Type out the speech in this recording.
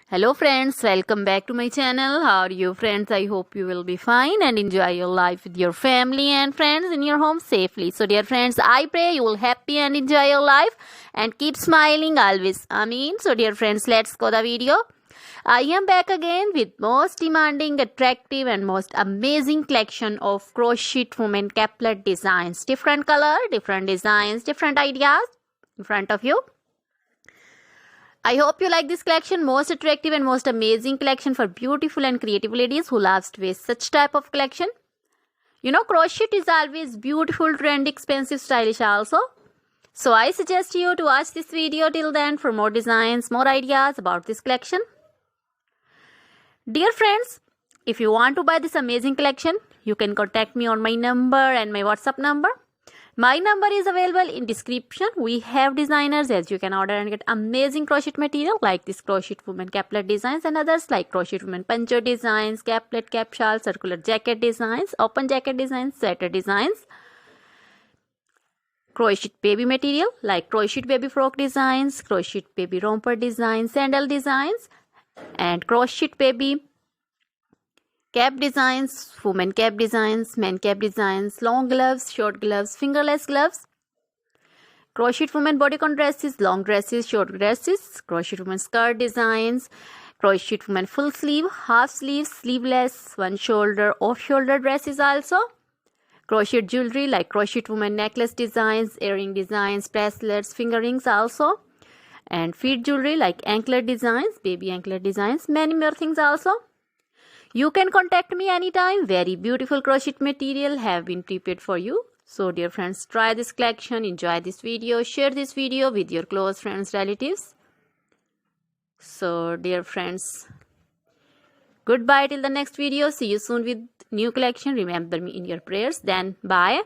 Hello friends, welcome back to my channel. How are you friends? I hope you will be fine and enjoy your life with your family and friends in your home safely. So dear friends, I pray you will happy and enjoy your life and keep smiling always. Amen. So dear friends, let's go the video. I am back again with most demanding, attractive and most amazing collection of crochet women caplet designs. Different color, different designs, different ideas in front of you. I hope you like this collection. Most attractive and most amazing collection for beautiful and creative ladies who loves to wear such type of collection. You know, crochet is always beautiful, trendy, expensive, stylish also. So I suggest you to watch this video till then for more designs, more ideas about this collection. Dear friends, if you want to buy this amazing collection, you can contact me on my number and my WhatsApp number. My number is available in description. We have designers as you can order and get amazing crochet material like this crochet woman caplet designs and others like crochet woman poncho designs, caplet, cap shawl, circular jacket designs, open jacket designs, sweater designs, crochet baby material like crochet baby frock designs, crochet baby romper designs, sandal designs and crochet baby cap designs, women cap designs, men cap designs, long gloves, short gloves, fingerless gloves, crochet women bodycon dresses, long dresses, short dresses, crochet women skirt designs, crochet women full sleeve, half sleeve, sleeveless, one shoulder, off shoulder dresses also, crochet jewelry like crochet women necklace designs, earring designs, bracelets, finger rings also, and feet jewelry like anklet designs, baby anklet designs, many more things also. You can contact me anytime. Very beautiful crochet material have been prepared for you. So dear friends, try this collection, enjoy this video, share this video with your close friends, relatives. So dear friends, goodbye till the next video. See you soon with new collection. Remember me in your prayers. Then bye.